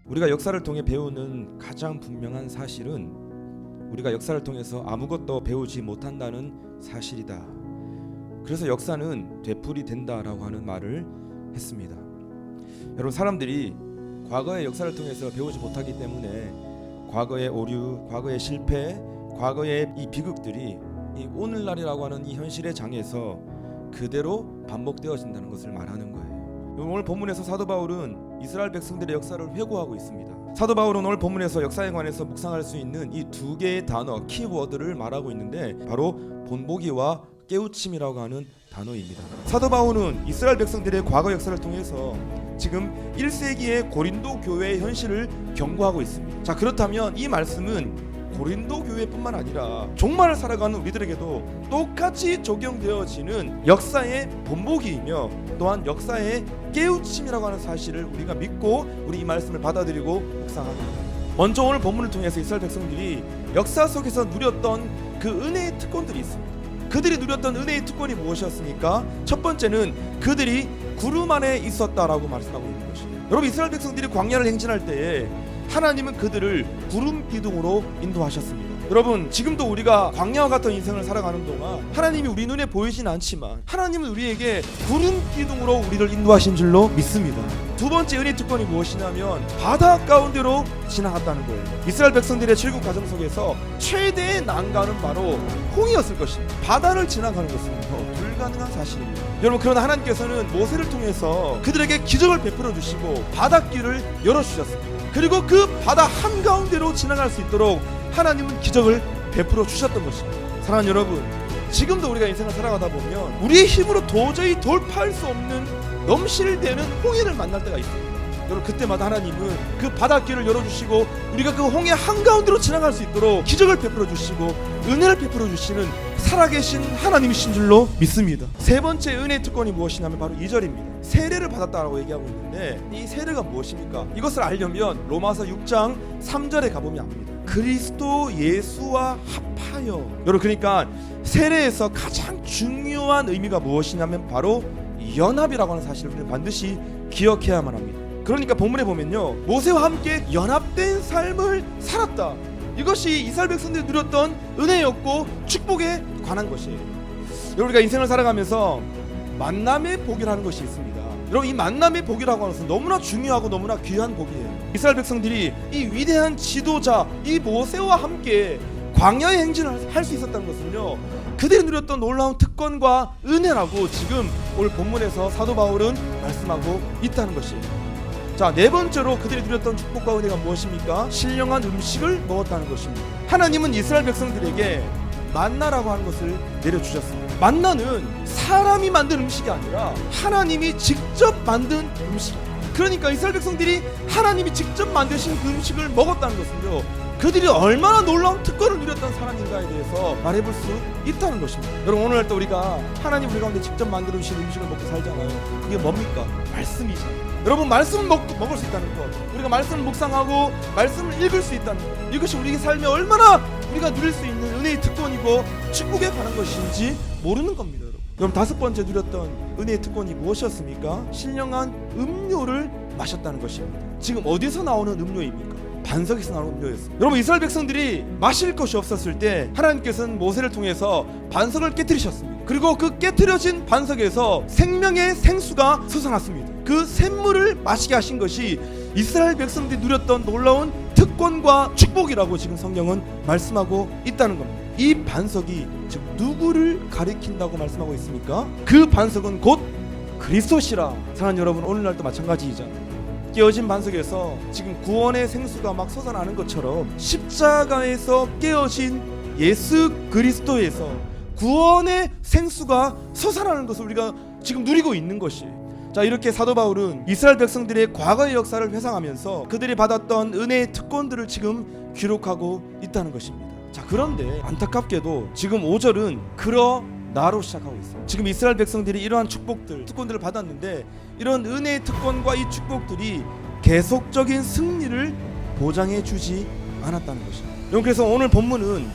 우리가 역사를 통해 배우는 가장 분명한 사실은 우리가 역사를 통해서 아무것도 배우지 못한다는 사실이다. 그래서 역사는 되풀이 된다라고 하는 말을 했습니다. 여러분, 사람들이 과거의 역사를 통해서 배우지 못하기 때문에 과거의 오류, 과거의 실패, 과거의 이 비극들이 이 오늘날이라고 하는 이 현실의 장에서 그대로 반복되어진다는 것을 말하는 거예요. 오늘 본문에서 사도 바울은 이스라엘 백성들의 역사를 회고하고 있습니다. 사도 바울은 오늘 본문에서 역사에 관해서 묵상할 수 있는 이 두 개의 단어, 키워드를 말하고 있는데 바로 본보기와 깨우침이라고 하는 단어입니다. 사도 바울은 이스라엘 백성들의 과거 역사를 통해서 지금 1세기의 고린도 교회의 현실을 경고하고 있습니다. 자, 그렇다면 이 말씀은 고린도 교회뿐만 아니라 종말을 살아가는 우리들에게도 똑같이 적용되어지는 역사의 본보기이며 또한 역사의 깨우침이라고 하는 사실을 우리가 믿고 우리 이 말씀을 받아들이고 묵상합니다. 먼저 오늘 본문을 통해서 이스라엘 백성들이 역사 속에서 누렸던 그 은혜의 특권들이 있습니다. 그들이 누렸던 은혜의 특권이 무엇이었습니까? 첫 번째는 그들이 구름 안에 있었다라고 말씀하고 있는 것이에요. 여러분, 이스라엘 백성들이 광야를 행진할 때에 하나님은 그들을 구름 기둥으로 인도하셨습니다. 여러분, 지금도 우리가 광야와 같은 인생을 살아가는 동안 하나님이 우리 눈에 보이진 않지만 하나님은 우리에게 구름 기둥으로 우리를 인도하신 줄로 믿습니다. 두 번째 은혜 특권이 무엇이냐면 바다 가운데로 지나갔다는 거예요. 이스라엘 백성들의 출국 과정 속에서 최대의 난관은 바로 홍해였을 것입니다. 바다를 지나가는 것은 불가능한 사실입니다. 여러분, 그러나 하나님께서는 모세를 통해서 그들에게 기적을 베풀어 주시고 바닷길을 열어주셨습니다. 그리고 그 바다 한가운데로 지나갈 수 있도록 하나님은 기적을 베풀어 주셨던 것입니다. 사랑하는 여러분, 지금도 우리가 인생을 살아가다 보면 우리의 힘으로 도저히 돌파할 수 없는 넘실대는 홍해를 만날 때가 있습니다. 여러분, 그때마다 하나님은 그 바닷길을 열어주시고 우리가 그 홍해 한가운데로 지나갈 수 있도록 기적을 베풀어 주시고 은혜를 베풀어 주시는 살아계신 하나님이신 줄로 믿습니다. 세 번째 은혜의 특권이 무엇이냐면 바로 2절입니다. 세례를 받았다라고 얘기하고 있는데 이 세례가 무엇입니까? 이것을 알려면 로마서 6장 3절에 가보면 압니다. 그리스도 예수와 합하여. 여러분, 그러니까 세례에서 가장 중요한 의미가 무엇이냐면 바로 연합이라고 하는 사실을 우리는 반드시 기억해야만 합니다. 그러니까 본문에 보면요, 모세와 함께 연합된 삶을 살았다. 이것이 이스라엘 백성들이 누렸던 은혜였고 축복에 관한 것이에요. 여러분, 우리가 인생을 살아가면서 만남의 복이라는 것이 있습니다. 여러분, 이 만남의 복이라고 하는 것은 너무나 중요하고 너무나 귀한 복이에요. 이스라엘 백성들이 이 위대한 지도자 이 모세와 함께 광야의 행진을 할 수 있었다는 것은요, 그들이 누렸던 놀라운 특권과 은혜라고 지금 오늘 본문에서 사도 바울은 말씀하고 있다는 것이에요. 자, 네 번째로 그들이 누렸던 축복과 은혜가 무엇입니까? 신령한 음식을 먹었다는 것입니다. 하나님은 이스라엘 백성들에게 만나라고 하는 것을 내려주셨습니다. 만나는 사람이 만든 음식이 아니라 하나님이 직접 만든 음식입니다. 그러니까 이스라엘 백성들이 하나님이 직접 만드신 그 음식을 먹었다는 것은요, 그들이 얼마나 놀라운 특권을 누렸던 사람인가에 대해서 말해볼 수 있다는 것입니다. 여러분, 오늘날 또 우리가 하나님 우리 가운데 직접 만든 음식을 먹고 살잖아요. 그게 뭡니까? 말씀이잖아요. 여러분, 말씀을 먹을 수 있다는 것, 우리가 말씀을 묵상하고 말씀을 읽을 수 있다는 것, 이것이 우리의 삶에 얼마나 우리가 누릴 수 있는 은혜의 특권이고 축복에 관한 것인지 모르는 겁니다. 여러분, 다섯 번째 누렸던 은혜의 특권이 무엇이었습니까? 신령한 음료를 마셨다는 것입니다. 지금 어디서 나오는 음료입니까? 반석에서 나오는 음료였습니다. 여러분, 이스라엘 백성들이 마실 것이 없었을 때 하나님께서는 모세를 통해서 반석을 깨뜨리셨습니다. 그리고 그 깨뜨려진 반석에서 생명의 생수가 솟아났습니다. 그 샘물을 마시게 하신 것이 이스라엘 백성들이 누렸던 놀라운 특권과 축복이라고 지금 성경은 말씀하고 있다는 겁니다. 이 반석이 즉 누구를 가리킨다고 말씀하고 있습니까? 그 반석은 곧 그리스도시라. 사랑하는 여러분, 오늘날도 마찬가지이잖아요. 깨어진 반석에서 지금 구원의 생수가 막 솟아나는 것처럼 십자가에서 깨어진 예수 그리스도에서 구원의 생수가 솟아나는 것을 우리가 지금 누리고 있는 것이에요. 자, 이렇게 사도 바울은 이스라엘 백성들의 과거의 역사를 회상하면서 그들이 받았던 은혜의 특권들을 지금 기록하고 있다는 것입니다. 자, 그런데 안타깝게도 지금 5절은 그러 나로 시작하고 있어요. 지금 이스라엘 백성들이 이러한 특권들을 받았는데 이런 은혜의 특권과 이 축복들이 계속적인 승리를 보장해 주지 않았다는 것입니다. 그래서 오늘 본문은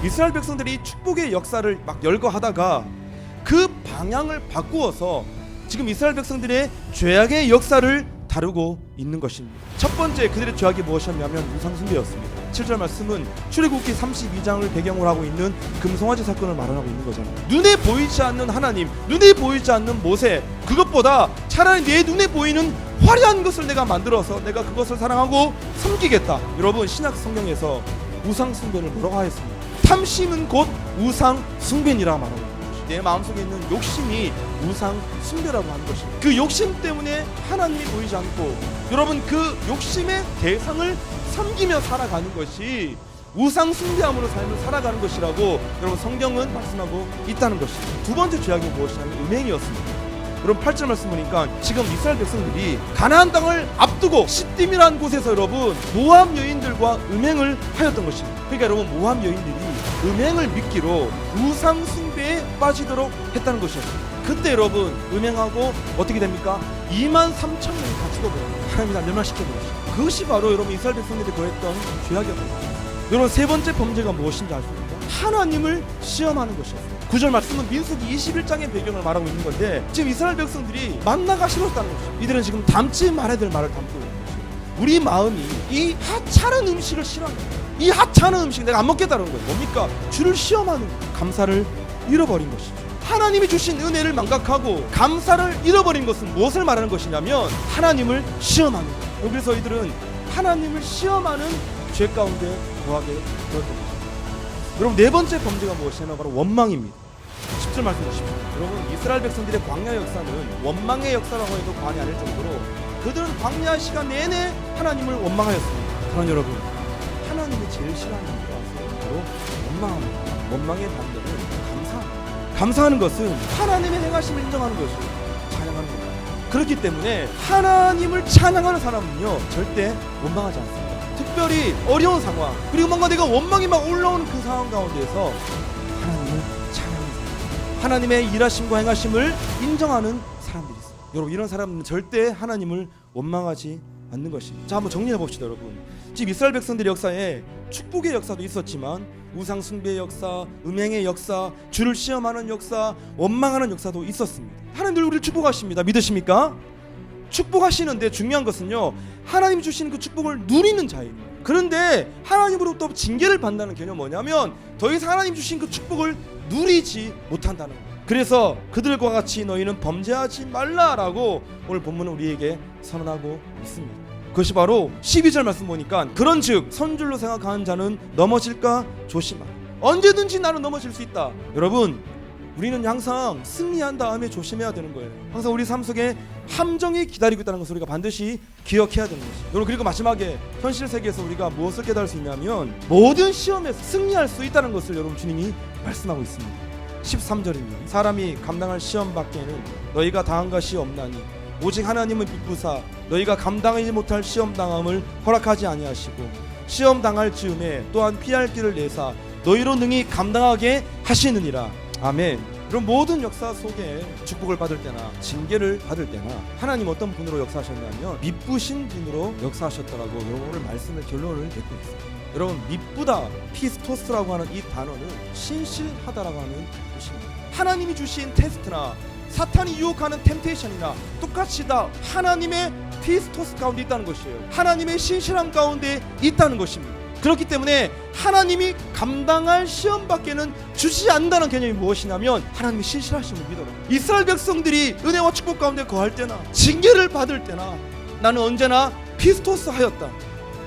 이스라엘 백성들이 축복의 역사를 막 열거하다가 그 방향을 바꾸어서 지금 이스라엘 백성들의 죄악의 역사를 다루고 있는 것입니다. 첫 번째 그들의 죄악이 무엇이었냐면 우상숭배였습니다. 7절 말씀은 출애굽기 32장을 배경으로 하고 있는 금송아지 사건을 말하고 있는 거잖아요. 눈에 보이지 않는 하나님, 눈에 보이지 않는 모세, 그것보다 차라리 내 눈에 보이는 화려한 것을 내가 만들어서 내가 그것을 사랑하고 섬기겠다. 여러분, 신약 성경에서 우상숭배를 뭐라고 하였습니까? 탐심은 곧 우상숭배니라 말하고 있는 것이죠. 내 마음속에 있는 욕심이 우상숭배라고 하는 것입니다. 그 욕심 때문에 하나님이 보이지 않고 여러분 그 욕심의 대상을 섬기며 살아가는 것이 우상숭배함으로 삶을 살아가는 것이라고 여러분 성경은 말씀하고 있다는 것입니다. 두 번째 죄악이 무엇이냐면 음행이었습니다. 여러분 8절 말씀 보니까 지금 이스라엘 백성들이 가나안 땅을 앞두고 시딤이라는 곳에서 여러분 모압 여인들과 음행을 하였던 것입니다. 그러니까 여러분 모압 여인들이 음행을 미끼로 우상 숭배에 빠지도록 했다는 것이었습니다. 그때 여러분 음행하고 어떻게 됩니까? 23,000명이 다 죽어버려요. 하나님이 다 멸망시켜버렸어요. 그것이 바로 여러분 이스라엘 백성들이 거했던 죄악이었던 것입니다. 여러분 세 번째 범죄가 무엇인지 아십니까? 하나님을 시험하는 것이었어요. 9절 말씀은 민수기 21장의 배경을 말하고 있는 건데 지금 이스라엘 백성들이 만나가 싫었다는 것이죠. 이들은 지금 담지 말아야 될 말을 담고 있는 것이죠. 우리 마음이 이 하찮은 음식을 싫어하는 거예요. 이 하찮은 음식 내가 안 먹겠다는 거예요. 뭡니까? 주를 시험하는 거예요. 감사를 잃어버린 것이죠. 하나님이 주신 은혜를 망각하고 감사를 잃어버린 것은 무엇을 말하는 것이냐면 하나님을 시험하는 거예요. 그래서 이들은 하나님을 시험하는 죄 가운데 거하게 되었던 것입니다. 여러분 네 번째 범죄가 무엇이냐면 바로 원망입니다. 10절 말씀 보십시오. 여러분 이스라엘 백성들의 광야 역사는 원망의 역사라고 해도 과언이 아닐 정도로 그들은 광야 시간 내내 하나님을 원망하였습니다. 그러나 여러분 하나님이 제일 싫어하는 것은 바로 원망합니다. 원망의 반대는 감사합니다. 감사하는 것은 하나님의 행하심을 인정하는 것이고 찬양하는 겁니다. 그렇기 때문에 하나님을 찬양하는 사람은요 절대 원망하지 않습니다. 특별히 어려운 상황 그리고 뭔가 내가 원망이 막 올라오는 그 상황 가운데에서 하나님을 찬양하는 사람, 하나님의 일하심과 행하심을 인정하는 사람들이 있어요. 여러분 이런 사람은 절대 하나님을 원망하지 않는 것입니다. 자 한번 정리해 봅시다. 여러분 지금 이스라엘 백성들의 역사에 축복의 역사도 있었지만 우상 숭배의 역사, 음행의 역사, 주를 시험하는 역사, 원망하는 역사도 있었습니다. 하나님 늘 우리를 축복하십니다. 믿으십니까? 축복하시는데 중요한 것은요 하나님 주신 그 축복을 누리는 자입니다. 그런데 하나님으로부터 징계를 받는다는 개념은 뭐냐면 더 이상 하나님 주신 그 축복을 누리지 못한다는 거예요. 그래서 그들과 같이 너희는 범죄하지 말라라고 오늘 본문은 우리에게 선언하고 있습니다. 그것이 바로 12절 말씀 보니까 그런즉 선줄로 생각하는 자는 넘어질까 조심하라. 언제든지 나는 넘어질 수 있다. 여러분 우리는 항상 승리한 다음에 조심해야 되는 거예요. 항상 우리 삶 속에 함정이 기다리고 있다는 것을 우리가 반드시 기억해야 되는 것이죠. 여러분 그리고 마지막에 현실 세계에서 우리가 무엇을 깨달을 수 있냐면 모든 시험에서 승리할 수 있다는 것을 여러분 주님이 말씀하고 있습니다. 13절입니다. 사람이 감당할 시험 밖에는 너희가 당한 것이 없나니 오직 하나님은 미쁘사 너희가 감당하지 못할 시험 당함을 허락하지 아니하시고 시험 당할 즈음에 또한 피할 길을 내사 너희로 능히 감당하게 하시느니라. 아멘. 그럼 모든 역사 속에 축복을 받을 때나 징계를 받을 때나 하나님 어떤 분으로 역사하셨냐면 미쁘신 분으로 역사하셨더라고. 오늘 말씀의 결론을 맺고 있어요. 여러분 미쁘다 피스토스라고 하는 이 단어는 신실하다라고 하는 뜻입니다. 하나님이 주신 테스트나 사탄이 유혹하는 템테이션이나 똑같이 다 하나님의 피스토스 가운데 있다는 것이에요. 하나님의 신실함 가운데 있다는 것입니다. 그렇기 때문에 하나님이 감당할 시험 밖에는 주지 않는다는 개념이 무엇이냐면 하나님이 신실하심을 믿어라. 이스라엘 백성들이 은혜와 축복 가운데 거할 때나 징계를 받을 때나 나는 언제나 피스토스 하였다.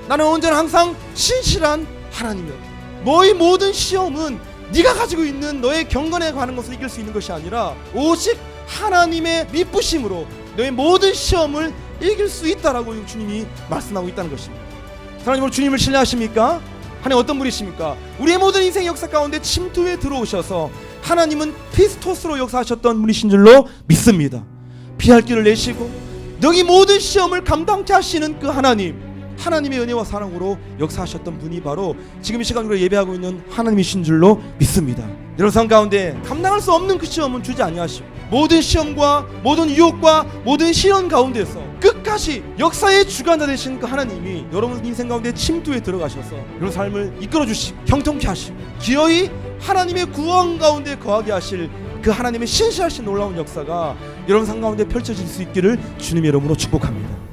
나는 언제나 항상 신실한 하나님이었다. 너의 모든 시험은 네가 가지고 있는 너의 경건에 관한 것을 이길 수 있는 것이 아니라 오직 하나님의 미쁘심으로 너의 모든 시험을 이길 수 있다라고 주님이 말씀하고 있다는 것입니다. 하나님 주님을 신뢰하십니까? 하나님 어떤 분이십니까? 우리의 모든 인생 역사 가운데 침투에 들어오셔서 하나님은 피스토스로 역사하셨던 분이신 줄로 믿습니다. 피할 길을 내시고 너희 모든 시험을 감당케 하시는 그 하나님의 은혜와 사랑으로 역사하셨던 분이 바로 지금 이 시간 우리가 예배하고 있는 하나님이신 줄로 믿습니다. 여러분 삶 가운데 감당할 수 없는 그 시험은 주지 아니하시고 모든 시험과 모든 유혹과 모든 시련 가운데서 끝까지 역사의 주관자 되신 그 하나님이 여러분 인생 가운데 침투에 들어가셔서 여러분 삶을 이끌어 주시고 형통케 하시고 기어이 하나님의 구원 가운데 거하게 하실 그 하나님의 신실하신 놀라운 역사가 여러분 삶 가운데 펼쳐질 수 있기를 주님의 이름으로 축복합니다.